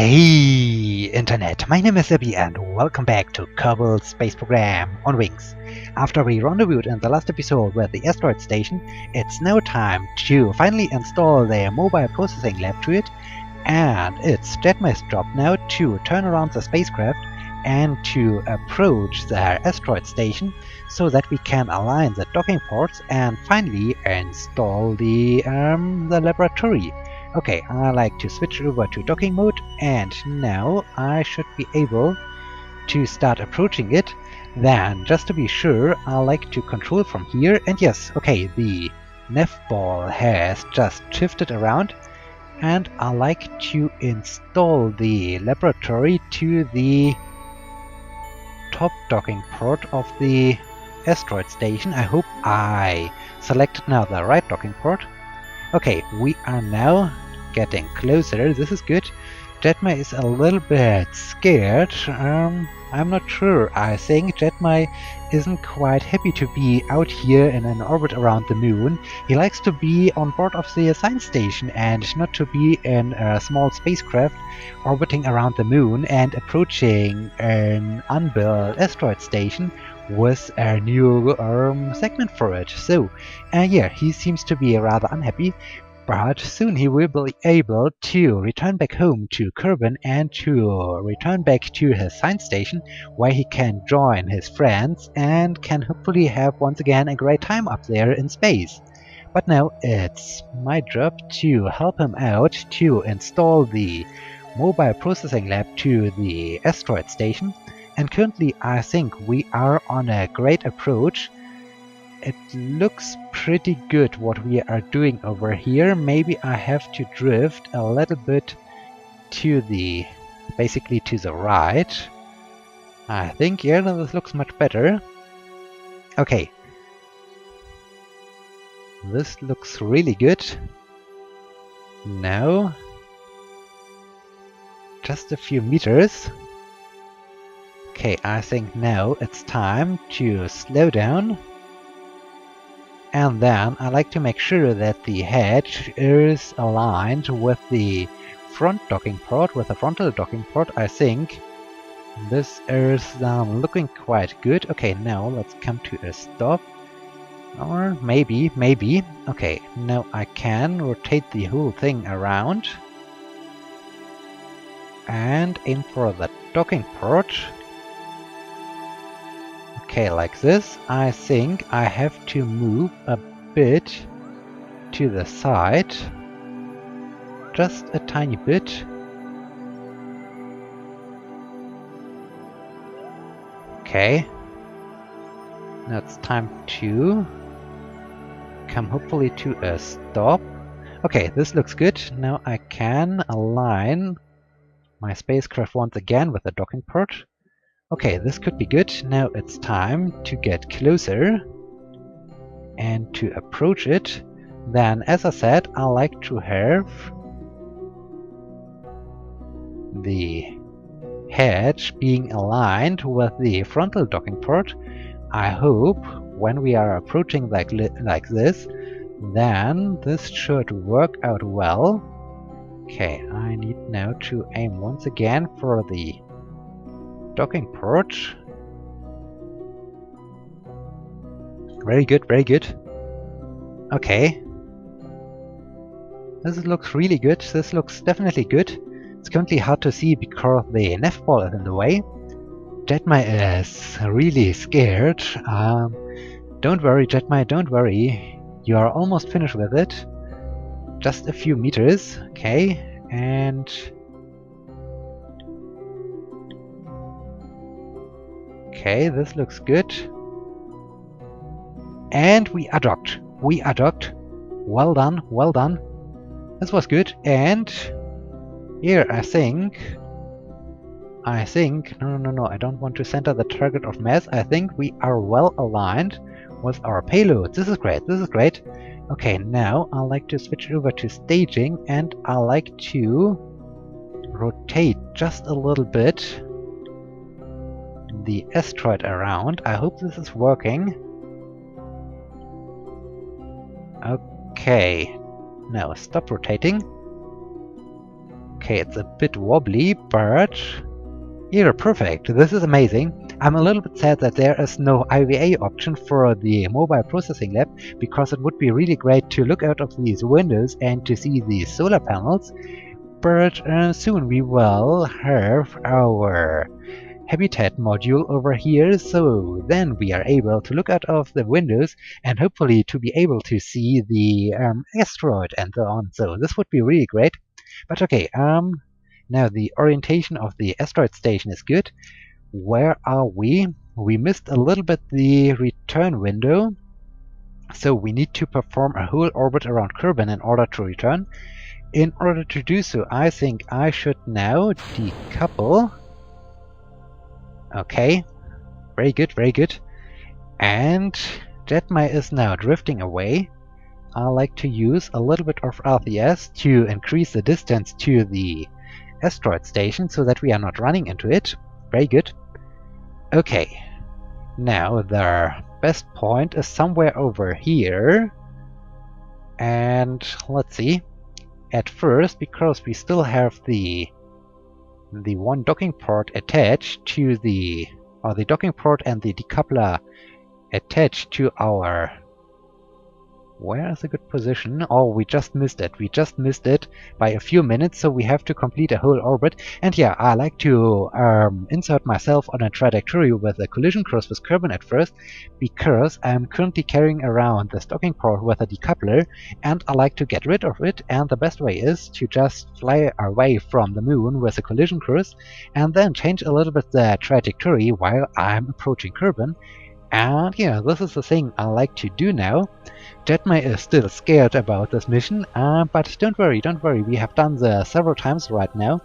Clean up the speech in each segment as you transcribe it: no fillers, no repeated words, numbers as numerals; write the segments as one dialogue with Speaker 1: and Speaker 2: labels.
Speaker 1: Hey Internet, my name is Abby and welcome back to Kerbal Space Program on Wings. After we rendezvoused in the last episode with the Asteroid Station, it's now time to finally install the mobile processing lab to it, and it's Jedmy's job now to turn around the spacecraft and to approach the Asteroid Station so that we can align the docking ports and finally install the laboratory. Okay, I like to switch over to docking mode, and now I should be able to start approaching it. Then, just to be sure, I like to control from here, and yes, okay, the nav ball has just shifted around, and I like to install the laboratory to the top docking port of the asteroid station. I hope I selected now the right docking port. Okay, we are now getting closer. This is good. Jedmy is a little bit scared. I'm not sure. I think Jedmy isn't quite happy to be out here in an orbit around the moon. He likes to be on board of the science station and not to be in a small spacecraft orbiting around the moon and approaching an unbuilt asteroid station with a new segment for it. So, yeah, he seems to be rather unhappy. But soon he will be able to return back home to Kerbin and to return back to his science station, where he can join his friends and can hopefully have once again a great time up there in space. But now it's my job to help him out to install the mobile processing lab to the asteroid station, and currently I think we are on a great approach. It looks pretty good what we are doing over here. Maybe I have to drift a little bit to the, basically to the right. I think, yeah, this looks much better. Okay. This looks really good. Now, just a few meters. Okay, I think now it's time to slow down. And then I like to make sure that the head is aligned with the front docking port, with the frontal docking port. I think this is looking quite good. Okay, now let's come to a stop. Or maybe. Okay, now I can rotate the whole thing around and aim for the docking port. Okay, like this. I think I have to move a bit to the side. Just a tiny bit. Okay. Now it's time to come hopefully to a stop. Okay, this looks good. Now I can align my spacecraft once again with the docking port. Okay, this could be good. Now it's time to get closer and to approach it. Then, as I said, I like to have the head being aligned with the frontal docking port. I hope when we are approaching like this, then this should work out well. Okay, I need now to aim once again for the docking port. Very good, very good. Okay. This looks really good. This looks definitely good. It's currently hard to see because the nav ball is in the way. Jedmy is really scared. Don't worry, Jedmy, don't worry. You are almost finished with it. Just a few meters. Okay, and okay, this looks good. And we are docked. We are docked. Well done, well done. This was good. And here I think, no, I don't want to center the target of mass. I think we are well aligned with our payload. This is great, this is great. Okay, now I like to switch over to staging, and I like to rotate just a little bit the asteroid around. I hope this is working. Okay, now stop rotating. Okay, it's a bit wobbly, but yeah, perfect. This is amazing. I'm a little bit sad that there is no IVA option for the mobile processing lab, because it would be really great to look out of these windows and to see these solar panels. But soon we will have our habitat module over here, so then we are able to look out of the windows and hopefully to be able to see the asteroid and so on. So this would be really great. But okay, now the orientation of the asteroid station is good. Where are we? We missed a little bit the return window, so we need to perform a whole orbit around Kerbin in order to return. In order to do so, I think I should now decouple. Okay, very good, very good. And Jedmy is now drifting away. I like to use a little bit of RCS to increase the distance to the asteroid station so that we are not running into it. Very good. Okay, now the best point is somewhere over here. And let's see. At first, because we still have the one docking port attached to the docking port and the decoupler attached to our... Where is a good position? Oh, we just missed it. We just missed it by a few minutes, so we have to complete a whole orbit. And yeah, I like to insert myself on a trajectory with a collision course with Kerbin at first, because I'm currently carrying around the docking port with a decoupler, and I like to get rid of it, and the best way is to just fly away from the moon with a collision course, and then change a little bit the trajectory while I'm approaching Kerbin. And yeah, this is the thing I like to do now. Jedmy is still scared about this mission, but don't worry, we have done this several times right now,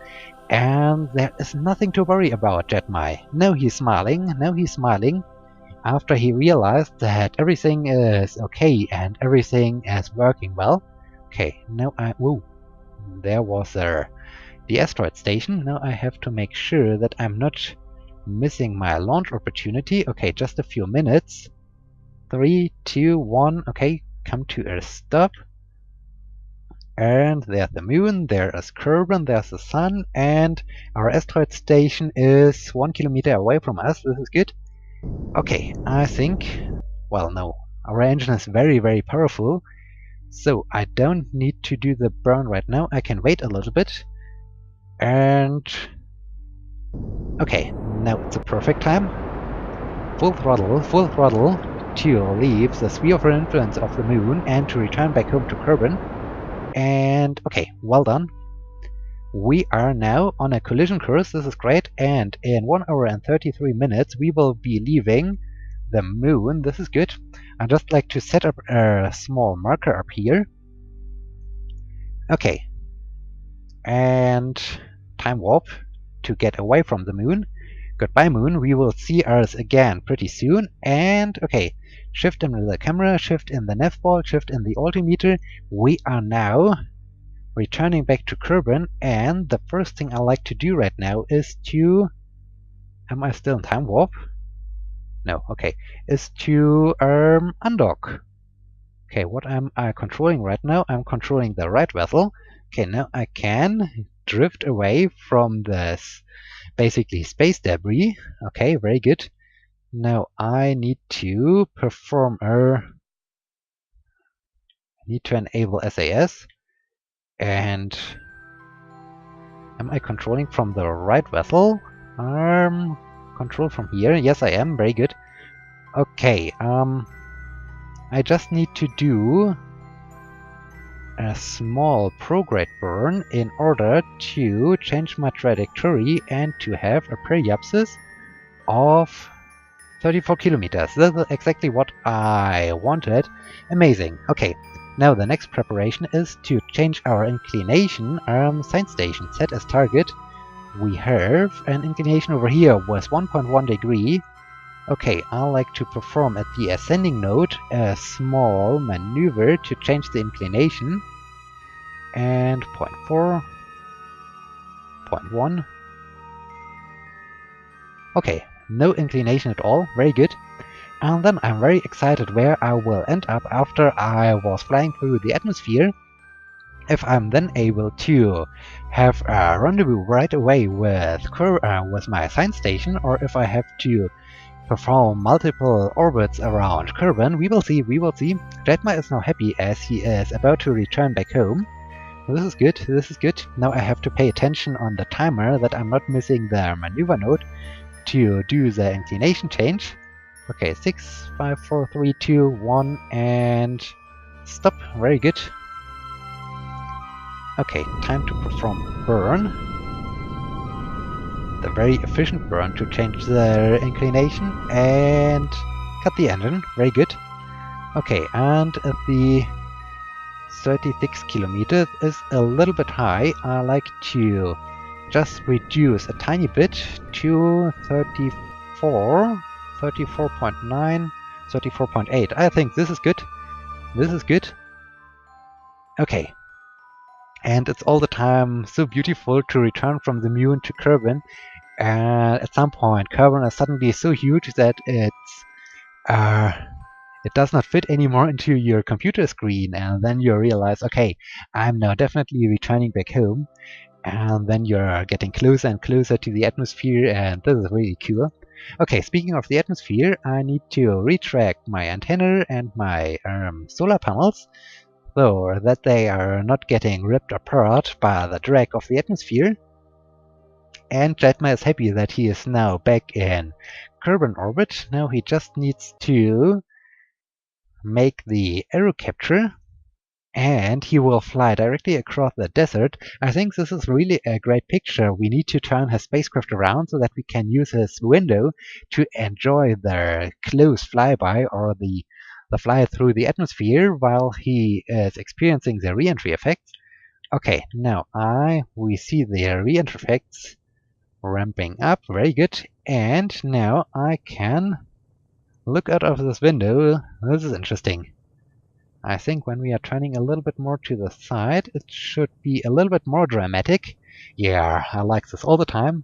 Speaker 1: and there is nothing to worry about Jedmy. Now he's smiling, after he realized that everything is okay and everything is working well. Okay, now whoa, there was the asteroid station. Now I have to make sure that I'm not missing my launch opportunity. Okay, just a few minutes. 3, 2, 1. Okay, come to a stop. And there's the moon, there is Kerbin, there's the sun, and our asteroid station is 1 kilometer away from us. This is good. Okay, I think... Well, no. Our engine is very, very powerful, so I don't need to do the burn right now. I can wait a little bit. And... Okay, now it's a perfect time. Full throttle to leave the sphere of influence of the moon and to return back home to Kerbin. And okay, well done. We are now on a collision course. This is great, and in 1 hour and 33 minutes we will be leaving the moon. This is good. I'd just like to set up a small marker up here. Okay, and time warp to get away from the moon. Goodbye moon, we will see us again pretty soon. And okay, shift in the camera, shift in the nav ball, shift in the altimeter. We are now returning back to Kerbin, and the first thing I like to do right now is to... Am I still in time warp? No, okay. Is to undock. Okay, what am I controlling right now? I'm controlling the right vessel. Okay, now I can drift away from this basically space debris. Okay, very good. Now I need to perform I need to enable SAS. And am I controlling from the right vessel? Control from here. Yes, I am. Very good. Okay. I just need to do a small prograde burn in order to change my trajectory and to have a periapsis of 34 kilometers. This is exactly what I wanted. Amazing. Okay. Now the next preparation is to change our inclination. Science station set as target. We have an inclination over here with 1.1 degree. Okay, I like to perform at the ascending node a small maneuver to change the inclination. And 0.4, 0.1. Okay, no inclination at all. Very good. And then I'm very excited where I will end up after I was flying through the atmosphere. If I'm then able to have a rendezvous right away with my science station, or if I have to perform multiple orbits around Kerbal. We will see, we will see. Jedmy is now happy as he is about to return back home. This is good, this is good. Now I have to pay attention on the timer that I'm not missing the maneuver node to do the inclination change. Okay, 6, 5, 4, 3, 2, 1, and stop. Very good. Okay, time to perform burn. The very efficient burn to change the inclination and cut the engine. Very good. Okay, and at the 36 kilometers is a little bit high. I like to just reduce a tiny bit to 34, 34.9, 34.8. I think this is good. This is good. Okay. And it's all the time so beautiful to return from the moon to Kerbal. And at some point, Kerbal is suddenly so huge that it does not fit anymore into your computer screen. And then you realize, okay, I'm now definitely returning back home. And then you're getting closer and closer to the atmosphere, and this is really cool. Okay, speaking of the atmosphere, I need to retract my antenna and my solar panels, so that they are not getting ripped apart by the drag of the atmosphere. And Jedmy is happy that he is now back in Kerbal orbit. Now he just needs to make the aero capture, and he will fly directly across the desert. I think this is really a great picture. We need to turn his spacecraft around so that we can use his window to enjoy the close flyby or the fly through the atmosphere while he is experiencing the re-entry effects. Okay, now we see the re-entry effects ramping up. Very good. And now I can look out of this window. This is interesting. I think when we are turning a little bit more to the side, it should be a little bit more dramatic. Yeah, I like this all the time.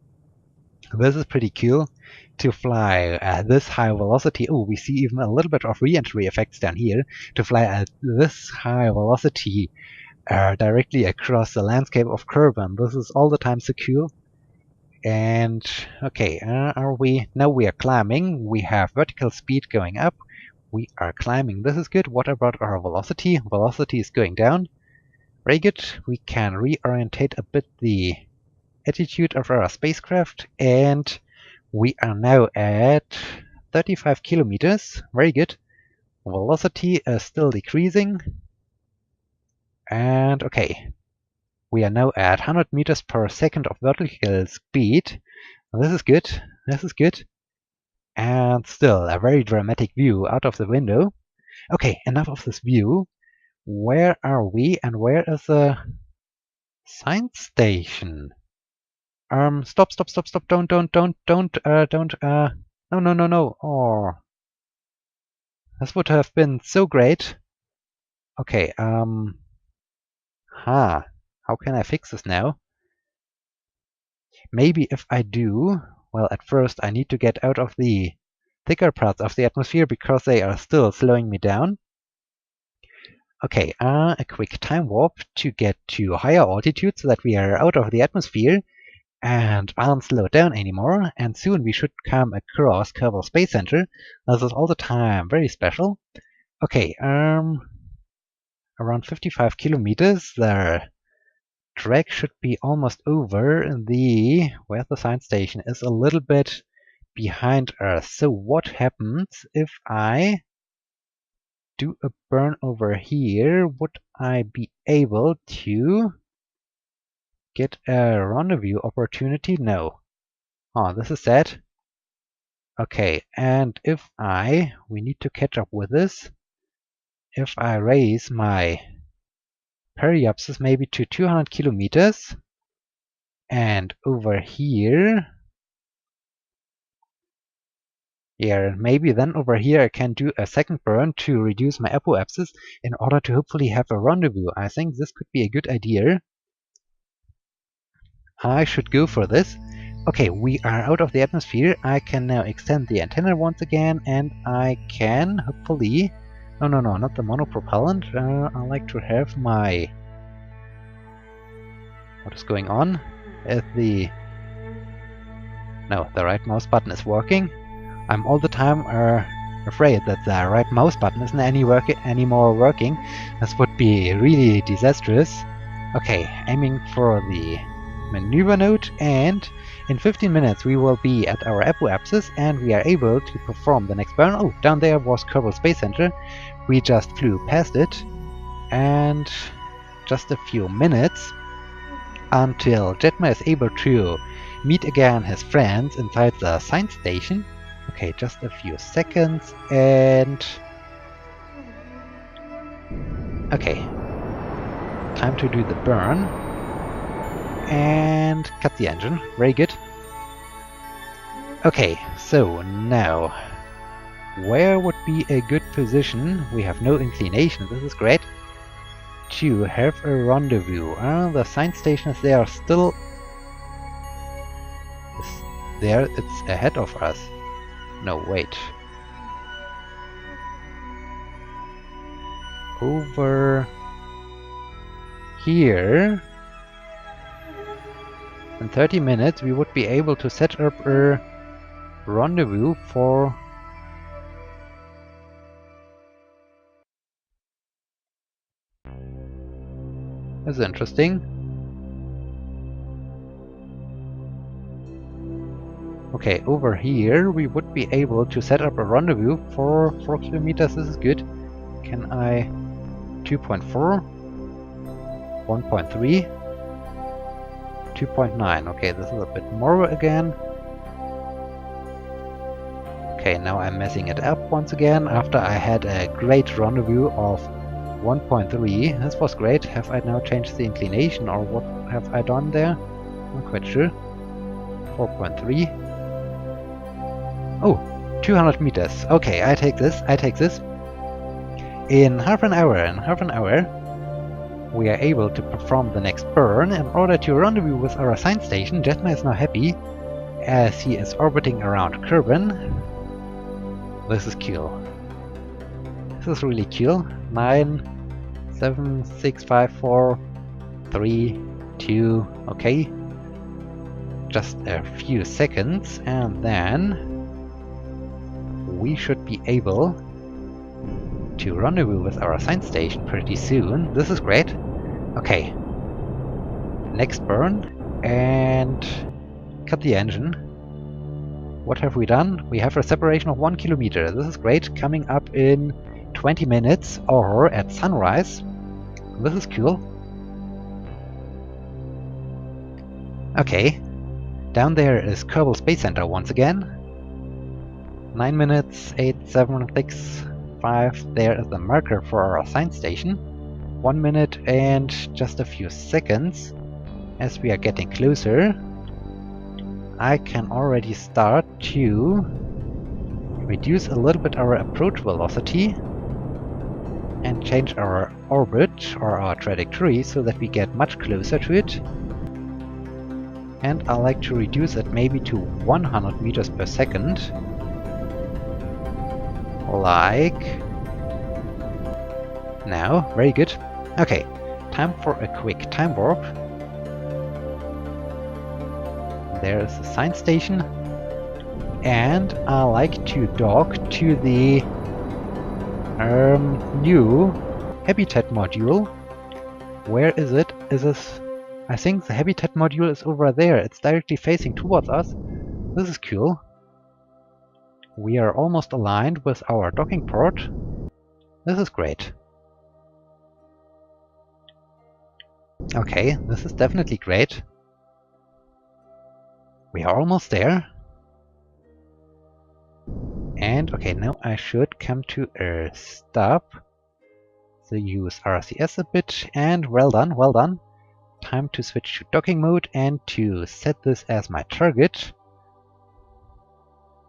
Speaker 1: This is pretty cool to fly at this high velocity. Oh, we see even a little bit of re-entry effects down here. To fly at this high velocity directly across the landscape of Kerbal. This is all the time so cool. And okay, now we are climbing. We have vertical speed going up. We are climbing. This is good. What about our velocity? Velocity is going down. Very good. We can reorientate a bit the attitude of our spacecraft, and we are now at 35 kilometers. Very good. Velocity is still decreasing. And okay, we are now at 100 meters per second of vertical speed. This is good. This is good. And still a very dramatic view out of the window. Okay, enough of this view. Where are we and where is the science station? Stop, stop, stop, stop, don't, no. Oh, this would have been so great. Okay, how can I fix this now? Maybe if I do, well, at first I need to get out of the thicker parts of the atmosphere because they are still slowing me down. Okay, a quick time warp to get to higher altitude so that we are out of the atmosphere and aren't slowed down anymore, and soon we should come across Kerbal Space Center. This is all the time very special. Okay, around 55 kilometers, the drag should be almost over. Where the science station is a little bit behind Earth. So what happens if I do a burn over here? Would I be able to get a rendezvous opportunity? No. Oh, this is sad. Okay, and if we need to catch up with this. If I raise my periapsis maybe to 200 kilometers, and over here, yeah, maybe then over here I can do a second burn to reduce my apoapsis in order to hopefully have a rendezvous. I think this could be a good idea. I should go for this. Okay, we are out of the atmosphere. I can now extend the antenna once again, and I can hopefully... No, not the monopropellant. I like to have my What is going on? Is the... No, the right mouse button is working. I'm all the time afraid that the right mouse button isn't anymore working. This would be really disastrous. Okay, aiming for the maneuver node, and in 15 minutes we will be at our apoapsis and we are able to perform the next burn. Oh, down there was Kerbal Space Center. We just flew past it, and just a few minutes until Jedmy is able to meet again his friends inside the science station. Okay, just a few seconds, and... Okay. Time to do the burn. And cut the engine. Very good. Okay, so now... Where would be a good position? We have no inclination, this is great. To have a rendezvous. The science station is there still... There, it's ahead of us. No, wait. Over here. In 30 minutes we would be able to set up a rendezvous for... That's interesting. Okay, over here we would be able to set up a rendezvous for 4 kilometers. This is good. Can I... 2.4? 1.3? 2.9. Okay, this is a bit more again. Okay, now I'm messing it up once again after I had a great rendezvous of 1.3. This was great. Have I now changed the inclination, or what have I done there? I'm not quite sure. 4.3. Oh, 200 meters. Okay, I take this. In half an hour, we are able to perform the next burn in order to rendezvous with our science station. Jedmy is now happy as he is orbiting around Kerbin. This is cool. This is really cool. 9, 7, 6, 5, 4, 3, 2, okay. Just a few seconds, and then we should be able to rendezvous with our science station pretty soon. This is great. Okay. Next burn, and cut the engine. What have we done? We have a separation of 1 kilometer. This is great. Coming up in 20 minutes or at sunrise. This is cool. Okay. Down there is Kerbal Space Center once again. 9 minutes, 8, 7, 6, 5. There is the marker for our science station. 1 minute and just a few seconds. As we are getting closer, I can already start to reduce a little bit our approach velocity and change our orbit or our trajectory so that we get much closer to it. And I like to reduce it maybe to 100 meters per second. Like now. Very good. Okay, time for a quick time warp. There's the science station, and I like to dock to the new habitat module. Where is it? Is this? I think the habitat module is over there. It's directly facing towards us. This is cool. We are almost aligned with our docking port. This is great. Okay, this is definitely great. We are almost there. And okay, now I should come to a stop. So use RCS a bit, and well done, well done. Time to switch to docking mode and to set this as my target.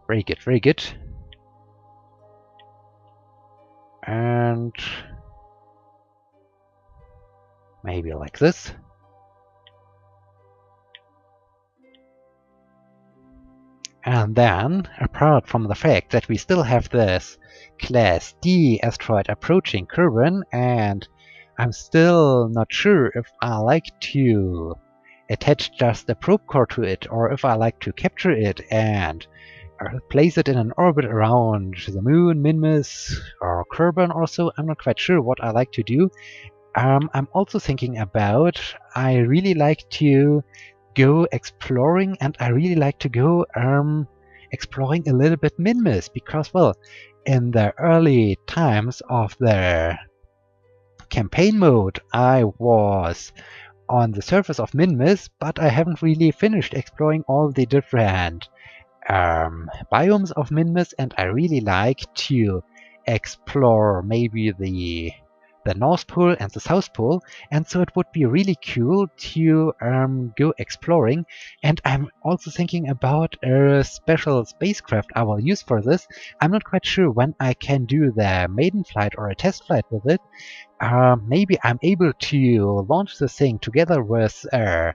Speaker 1: Very good, very good. And maybe like this. And then, apart from the fact that we still have this Class D asteroid approaching Kerbin, and I'm still not sure if I like to attach just a probe core to it, or if I like to capture it and place it in an orbit around the moon, Minmus, or Kerbal also. I'm not quite sure what I like to do. I'm also thinking about, I really like to go exploring, and I really like to go exploring a little bit Minmus, because, well, in the early times of the campaign mode, I was on the surface of Minmus, but I haven't really finished exploring all the different biomes of Minmus, and I really like to explore maybe the North Pole and the South Pole, and so it would be really cool to go exploring. And I'm also thinking about a special spacecraft I will use for this. I'm not quite sure when I can do the maiden flight or a test flight with it. Maybe I'm able to launch this thing together with a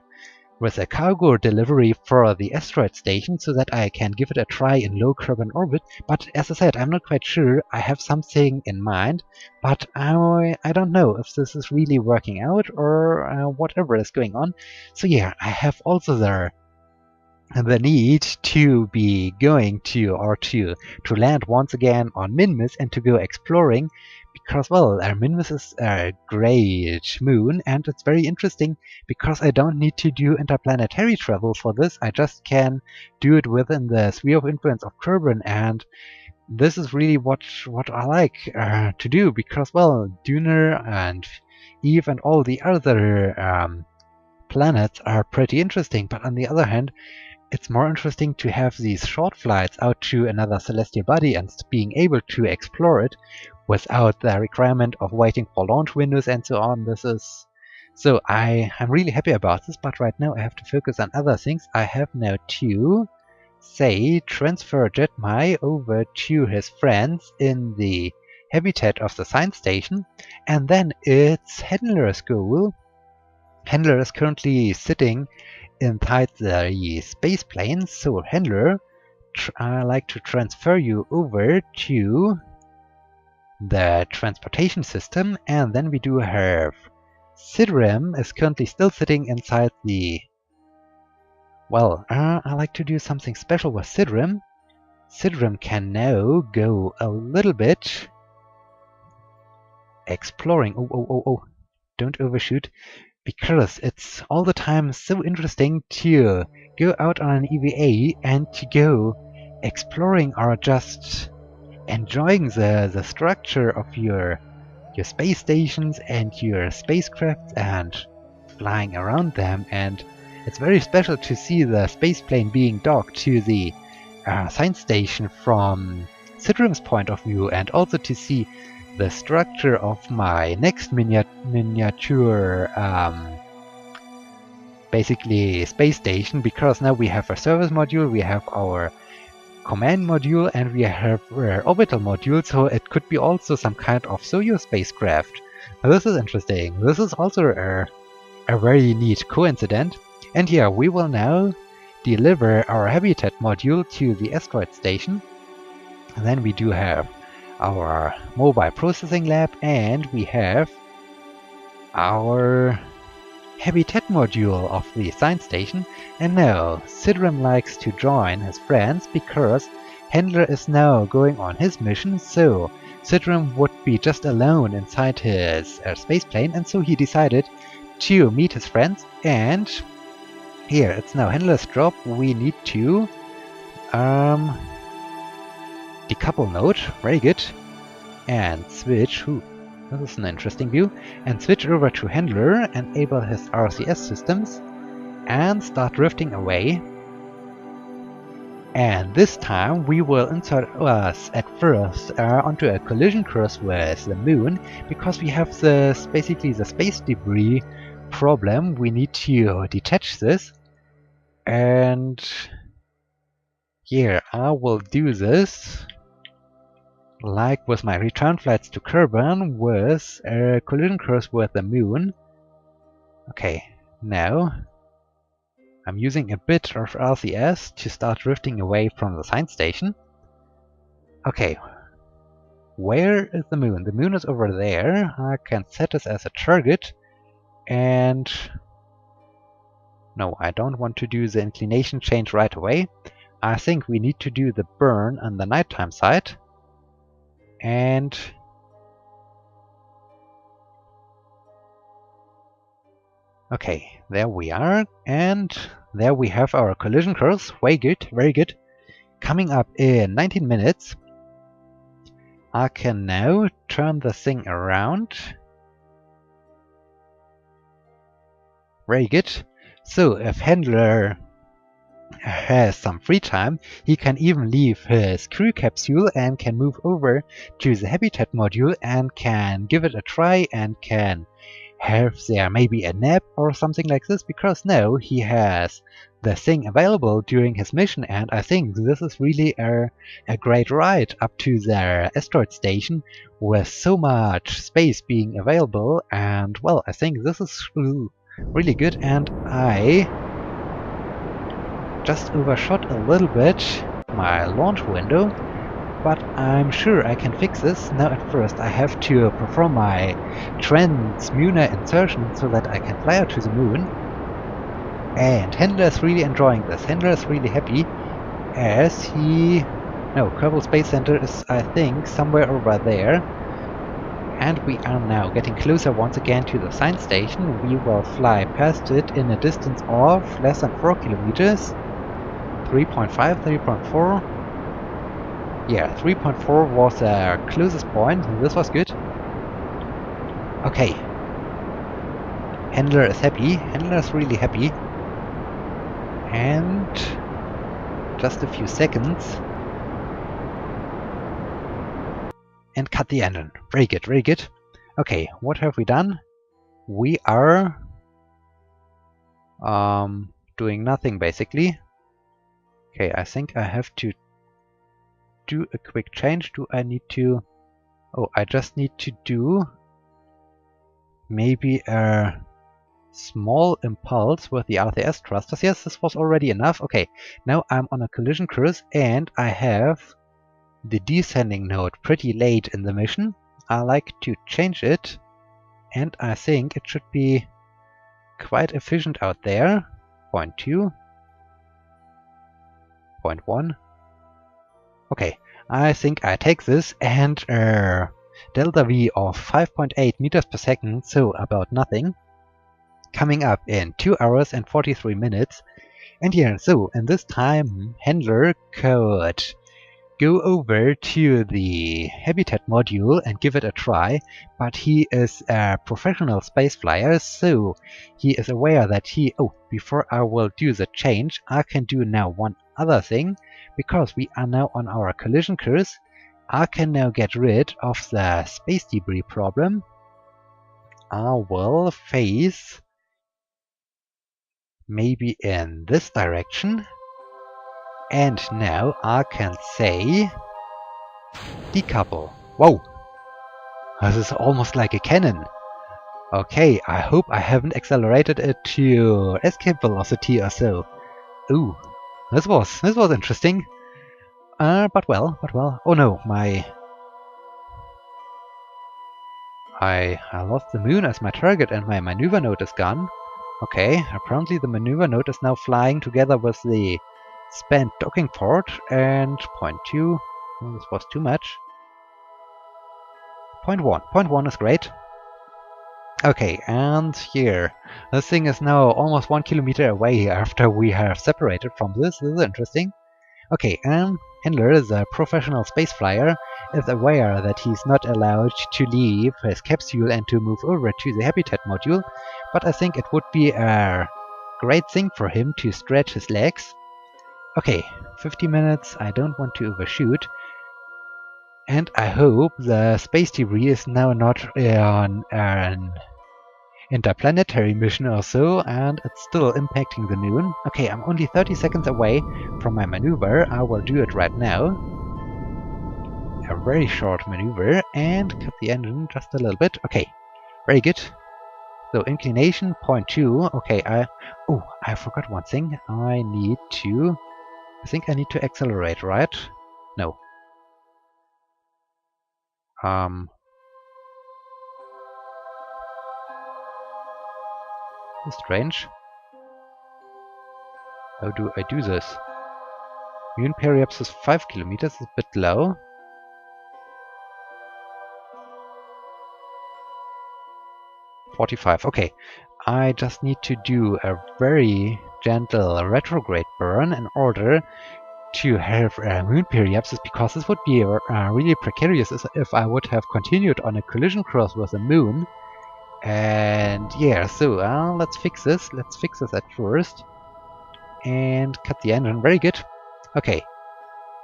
Speaker 1: cargo delivery for the asteroid station, so that I can give it a try in low carbon orbit. But as I said, I'm not quite sure. I have something in mind, but I don't know if this is really working out, or whatever is going on. So yeah, I have also the need to be going to, or to land once again on Minmus and to go exploring, because, well, Minmus is a great moon, and it's very interesting because I don't need to do interplanetary travel for this. I just can do it within the sphere of influence of Kerbal, and this is really what I like to do, because, well, Duner and Eve and all the other planets are pretty interesting, but on the other hand, it's more interesting to have these short flights out to another celestial body and being able to explore it without the requirement of waiting for launch windows and so on. So I'm really happy about this, but right now I have to focus on other things. I have now to, say, transfer Jedmy over to his friends in the habitat of the science station, and then it's Henler's goal. Henler is currently sitting inside the space plane, so Henler, I like to transfer you over to the transportation system, and then we do have Sidram is currently still sitting inside the... Well, I like to do something special with Sidram. Sidram can now go a little bit exploring. Oh, don't overshoot, because it's all the time so interesting to go out on an EVA and to go exploring, or just enjoying the structure of your space stations and your spacecraft and flying around them. And it's very special to see the space plane being docked to the science station from Sidram's point of view, and also to see the structure of my next miniature basically space station, because now we have a service module, we have our command module, and we have orbital module, so it could be also some kind of Soyuz spacecraft. Now, this is interesting. This is also a very neat coincidence. And yeah, we will now deliver our habitat module to the asteroid station. And then we do have our mobile processing lab, and we have our habitat module of the science station. And now Sidram likes to join his friends, because Henler is now going on his mission, so Sidram would be just alone inside his space plane, and so he decided to meet his friends. And here, it's now Henler's job. We need to decouple node, very good, and switch, this is an interesting view, and switch over to Henler, enable his RCS systems, and start drifting away. And this time we will insert us at first onto a collision course with the moon, because we have basically the space debris problem. We need to detach this, and here I will do this like with my return flights to Kerbal, with a collision course with the moon. Okay, now I'm using a bit of RCS to start drifting away from the science station. Okay, where is the moon? The moon is over there. I can set this as a target, and No, I don't want to do the inclination change right away. I think we need to do the burn on the nighttime side. And okay, there we are. And there we have our collision course. Very good, very good. Coming up in 19 minutes. I can now turn the thing around. Very good. So if Henler has some free time, he can even leave his crew capsule and can move over to the habitat module and can give it a try and can have there maybe a nap or something like this, because now he has the thing available during his mission, and I think this is really a great ride up to the asteroid station with so much space being available. And well, I think this is really good, and I just overshot a little bit my launch window, but I'm sure I can fix this. Now at first I have to perform my transmunar insertion so that I can fly out to the moon. And Henler is really enjoying this. Henler is really happy as he... No, Kerbal Space Center is, I think, somewhere over there. And we are now getting closer once again to the science station. We will fly past it in a distance of less than 4 kilometers. 3.5, 3.4. Yeah, 3.4 was the closest point. This was good. Okay. Henler is happy. Henler is really happy. And just a few seconds. And cut the engine. Very good, very good. Okay, what have we done? We are doing nothing basically. Okay, I think I have to do a quick change. Do I need to... Oh, I just need to do maybe a small impulse with the RTS thrusters. Yes, this was already enough. Okay, now I'm on a collision course and I have the descending node pretty late in the mission. I like to change it, and I think it should be quite efficient out there. 0.2, 0.1. Okay, I think I take this, and delta V of 5.8 meters per second, so about nothing. Coming up in 2 hours and 43 minutes. And yeah, so in this time Henler could go over to the habitat module and give it a try, but he is a professional space flyer, so he is aware that before I will do the change, I can do now one other thing, because we are now on our collision course. I can now get rid of the space debris problem. I will face maybe in this direction, and now I can say decouple. Whoa! This is almost like a cannon. Okay, I hope I haven't accelerated it to escape velocity or so. Ooh, this was interesting. But well. Oh no, I lost the moon as my target and my maneuver node is gone. Okay, apparently the maneuver node is now flying together with the spent docking port, and 0.2. Oh, this was too much. 0.1. 0.1 is great. Okay, and here. This thing is now almost 1 kilometer away after we have separated from this. This is interesting. Okay, Henler, the professional space flyer, is aware that he's not allowed to leave his capsule and to move over to the habitat module, but I think it would be a great thing for him to stretch his legs. Okay, 50 minutes, I don't want to overshoot. And I hope the space debris is now not on an interplanetary mission or so, and it's still impacting the moon. Okay, I'm only 30 seconds away from my maneuver. I will do it right now. A very short maneuver, and cut the engine just a little bit. Okay, very good. So inclination 0.2. Okay, I forgot one thing. I think I need to accelerate, right? No. Strange. How do I do this? Moon periapsis is 5 kilometers, is a bit low. .45, okay. I just need to do a very gentle retrograde burn in order to have moon periapsis, because this would be really precarious if I would have continued on a collision course with the moon. And yeah, so let's fix this. Let's fix this at first. And cut the engine. Very good. Okay.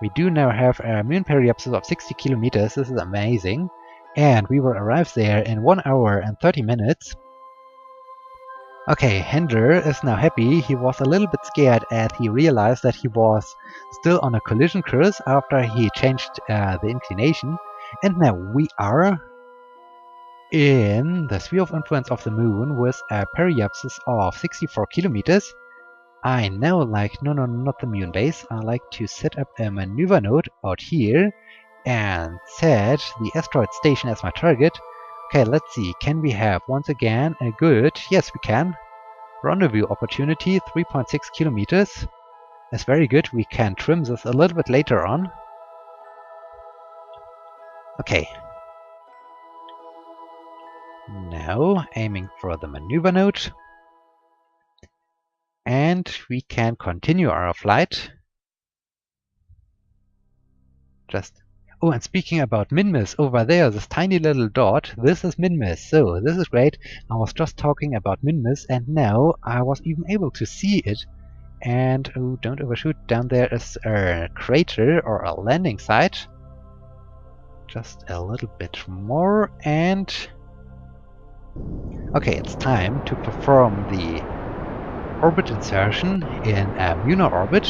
Speaker 1: We do now have a moon periapsis of 60 kilometers. This is amazing. And we will arrive there in 1 hour and 30 minutes. Okay, Henler is now happy. He was a little bit scared as he realized that he was still on a collision course after he changed the inclination. And now we are in the sphere of influence of the moon with a periapsis of 64 kilometers. I now like, no, not the moon base. I like to set up a maneuver node out here and set the asteroid station as my target. Okay, let's see. Can we have once again a good... Yes, we can. Rendezvous opportunity, 3.6 kilometers. That's very good. We can trim this a little bit later on. Okay. Now, aiming for the maneuver node. And we can continue our flight. Oh, and speaking about Minmus, over there, this tiny little dot, this is Minmus. So, this is great. I was just talking about Minmus, and now I was even able to see it. And, oh, don't overshoot. Down there is a crater or a landing site. Just a little bit more, and... Okay, it's time to perform the orbit insertion in a lunar orbit.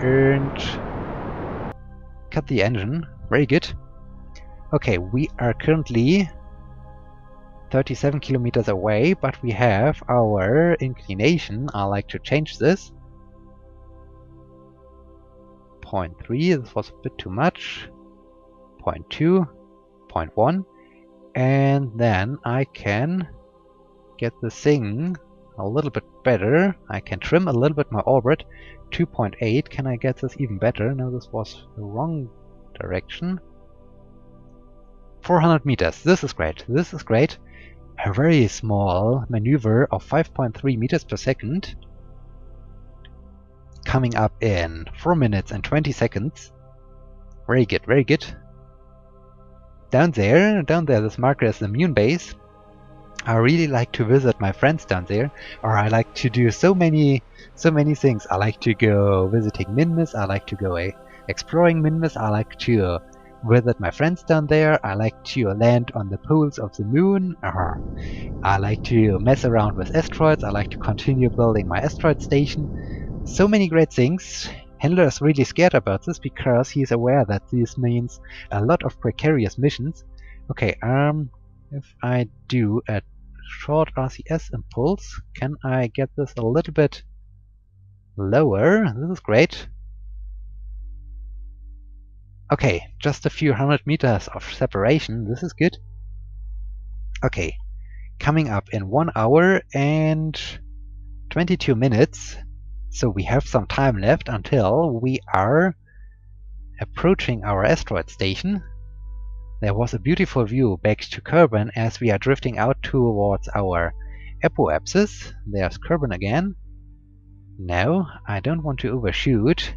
Speaker 1: And cut the engine. Very good. Okay, we are currently 37 kilometers away, but we have our inclination. I like to change this. 0.3, this was a bit too much. 0.2, 0.1. And then I can get this thing a little bit better. I can trim a little bit my orbit. 2.8. Can I get this even better? No, this was the wrong direction. 400 meters. This is great. This is great. A very small maneuver of 5.3 meters per second. Coming up in 4 minutes and 20 seconds. Very good, very good. Down there, this marker is the moon base. I really like to visit my friends down there, or I like to do so many things. I like to go visiting Minmus, I like to go exploring Minmus, I like to visit my friends down there, I like to land on the poles of the moon, I like to mess around with asteroids, I like to continue building my asteroid station. So many great things. Henler is really scared about this because he's aware that this means a lot of precarious missions. Okay, if I do a short RCS impulse, can I get this a little bit lower? This is great. Okay, just a few hundred meters of separation. This is good. Okay, coming up in 1 hour and 22 minutes. So we have some time left until we are approaching our asteroid station. There was a beautiful view back to Kerbal as we are drifting out towards our apoapsis. There's Kerbal again. No, I don't want to overshoot.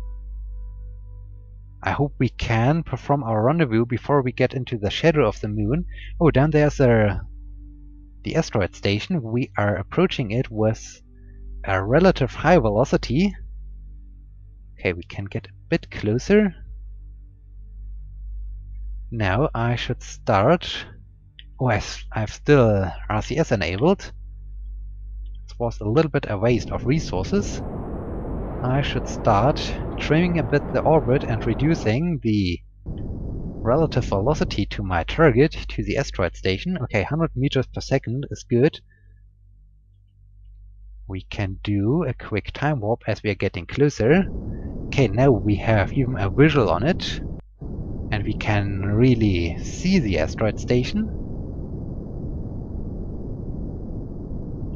Speaker 1: I hope we can perform our rendezvous before we get into the shadow of the moon. Oh, down there's the asteroid station. We are approaching it with a relative high velocity. Okay, we can get a bit closer. Now I should start... Oh, I've still RCS enabled. This was a little bit a waste of resources. I should start trimming a bit the orbit and reducing the relative velocity to my target, to the asteroid station. Okay, 100 meters per second is good. We can do a quick time warp as we are getting closer. Okay, now we have even a visual on it. And we can really see the asteroid station.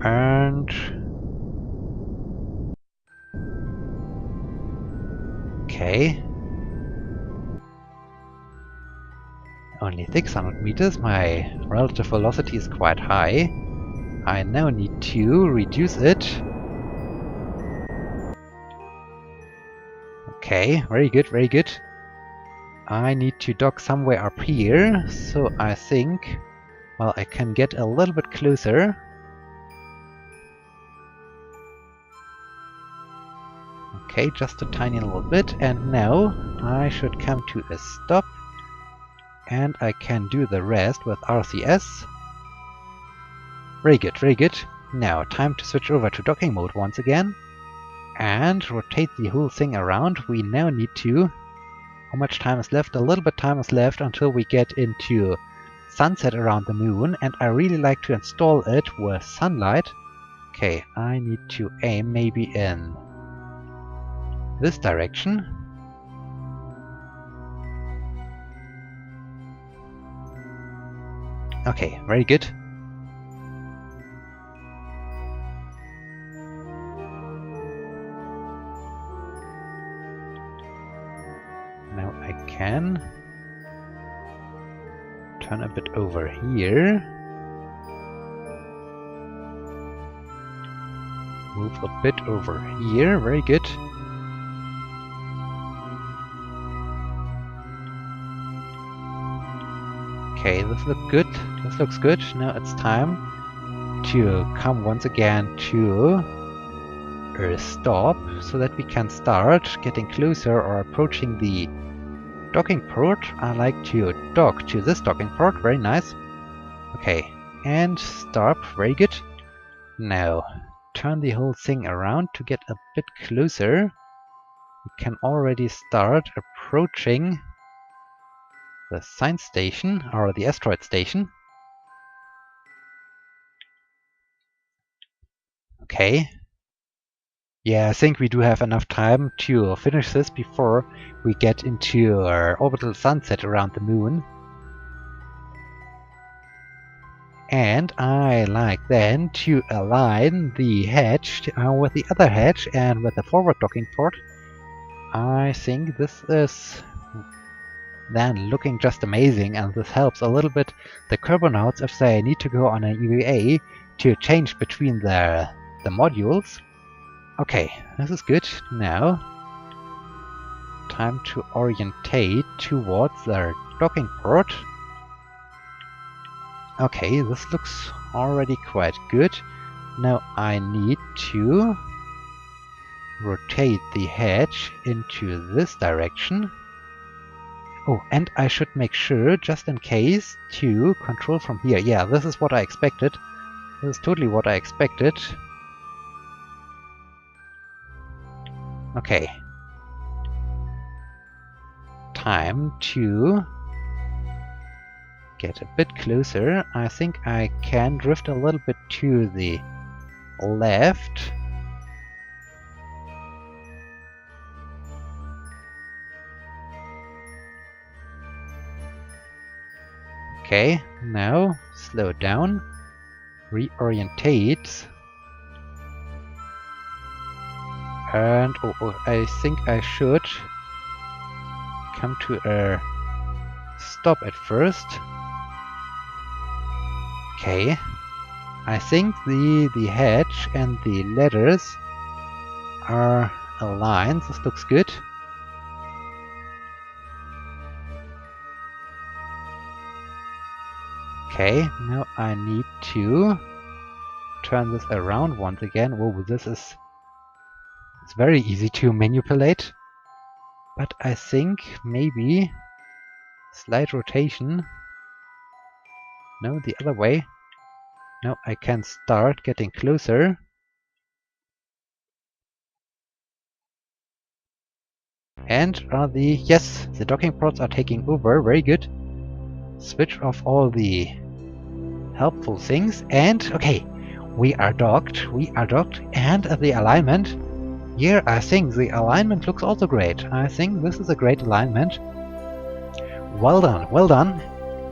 Speaker 1: And Okay. Only 600 meters. My relative velocity is quite high. I now need to reduce it. Okay, very good, very good. I need to dock somewhere up here, so I think, well, I can get a little bit closer. Okay, just a tiny little bit, and now I should come to a stop, and I can do the rest with RCS. Very good, very good. Now, time to switch over to docking mode once again, and rotate the whole thing around. We now need to... How much time is left? A little bit time is left until we get into sunset around the moon, and I really like to install it with sunlight. Okay, I need to aim maybe in this direction. Okay, very good. Now I can turn a bit over here. Move a bit over here, very good. Okay, this looks good. This looks good. Now it's time to come once again to a stop so that we can start getting closer or approaching the docking port. I like to dock to this docking port. Very nice. Okay, and stop. Very good. Now turn the whole thing around to get a bit closer. We can already start approaching the science station, or the asteroid station. Okay. Yeah, I think we do have enough time to finish this before we get into our orbital sunset around the moon. And I like then to align the hatch with the other hatch and with the forward docking port. I think this is then looking just amazing, and this helps a little bit the Kerbonauts if they need to go on an EVA to change between the modules. Okay, this is good. Now, time to orientate towards the docking port. Okay, this looks already quite good. Now I need to rotate the hatch into this direction. Oh, and I should make sure, just in case, to control from here. Yeah, this is what I expected. This is totally what I expected. Okay. Time to get a bit closer. I think I can drift a little bit to the left. Okay, now slow down, reorientate, and I think I should come to a stop at first. Okay, I think the hatch and the ladders are aligned. This looks good. Okay, now I need to turn this around once again. Whoa, it's very easy to manipulate. But I think maybe slight rotation. No, the other way. Now I can start getting closer. And yes, the docking ports are taking over. Very good. Switch off all the helpful things, and okay, we are docked, and the alignment, here I think the alignment looks also great. I think this is a great alignment. Well done,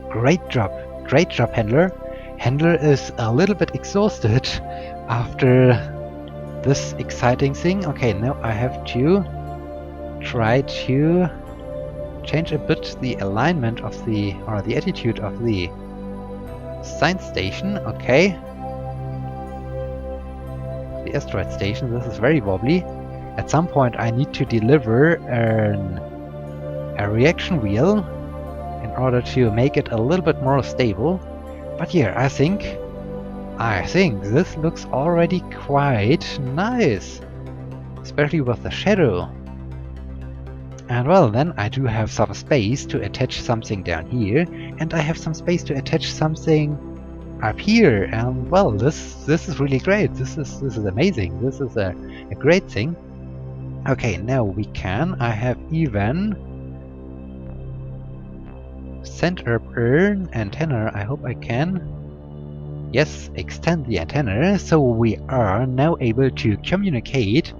Speaker 1: great job, Henler. Henler is a little bit exhausted after this exciting thing. Okay, now I have to try to change a bit the alignment of the, or the attitude of the science station. Okay. The asteroid station, this is very wobbly. At some point I need to deliver a reaction wheel in order to make it a little bit more stable. But yeah, I think this looks already quite nice, especially with the shadow. And well, then I do have some space to attach something down here, and I have some space to attach something up here. And well, this is really great. This is amazing. This is a great thing. Okay, now we can. I have even sent up an antenna. I hope I can. Yes, extend the antenna, so we are now able to communicate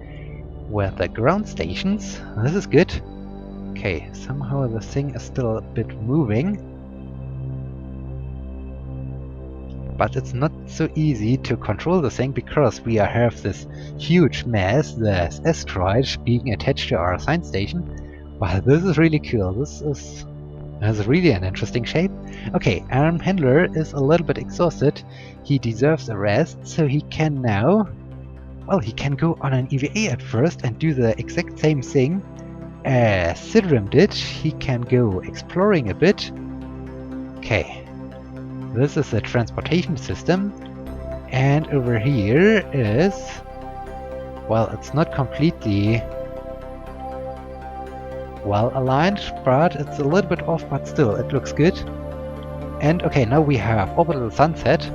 Speaker 1: with the ground stations. This is good. Okay, somehow the thing is still a bit moving. But it's not so easy to control the thing because we have this huge mass, this asteroid, being attached to our science station. Wow, this is really cool. This is really an interesting shape. Okay, Henler is a little bit exhausted. He deserves a rest, so he can now... Well, he can go on an EVA at first and do the exact same thing as Sidram did. He can go exploring a bit. Okay. This is the transportation system. And over here is... Well, it's not completely well aligned, but it's a little bit off, but still, it looks good. And okay, now we have orbital sunset.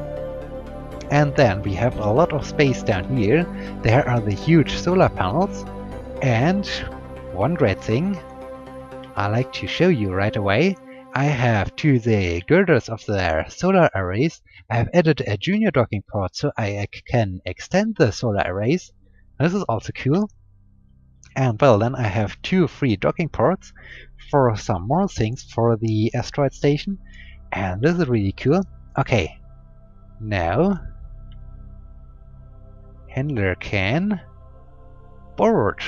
Speaker 1: And then we have a lot of space down here. There are the huge solar panels. And one great thing I like to show you right away. I have to the girders of their solar arrays, I have added a junior docking port so I can extend the solar arrays. This is also cool. And well, then I have 2 free docking ports for some more things for the asteroid station. And this is really cool. Okay, now Henler can board.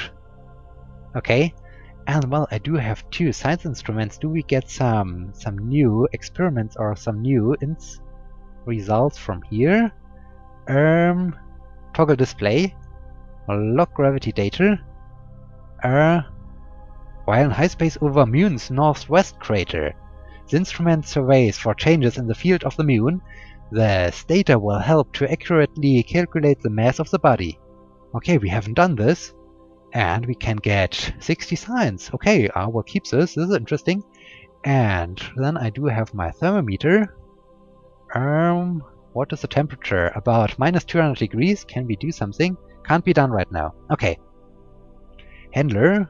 Speaker 1: Okay, and well, I do have 2 science instruments. Do we get some new experiments or some new results from here? Toggle display, log gravity data. While in high space over Moon's northwest crater, the instrument surveys for changes in the field of the Moon. This data will help to accurately calculate the mass of the body. Okay, we haven't done this. And we can get 60 science. Okay, I will keep this. This is interesting. And then I do have my thermometer. What is the temperature? About minus 200 degrees. Can we do something? Can't be done right now. Okay. Henler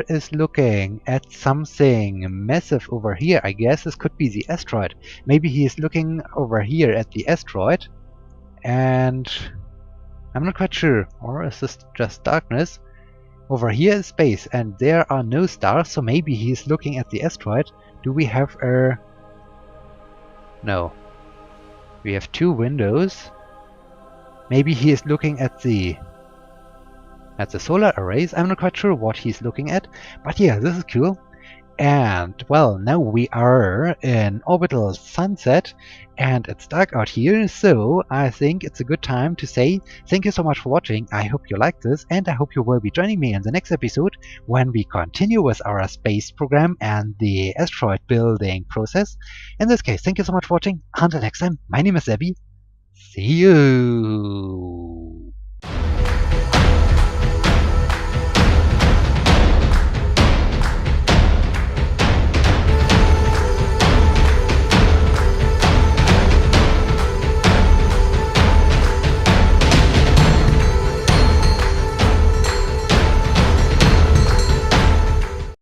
Speaker 1: is looking at something massive over here. I guess this could be the asteroid. Maybe he is looking over here at the asteroid. And I'm not quite sure. Or is this just darkness? Over here is space and there are no stars, so maybe he is looking at the asteroid. Do we have a... No. We have 2 windows. Maybe he is looking at the solar arrays. I'm not quite sure what he's looking at, but yeah, this is cool. And well, now we are in orbital sunset and it's dark out here, so I think it's a good time to say thank you so much for watching. I hope you liked this and I hope you will be joining me in the next episode when we continue with our space program and the asteroid building process. In this case, thank you so much for watching. Until next time, my name is Jedmy. See you!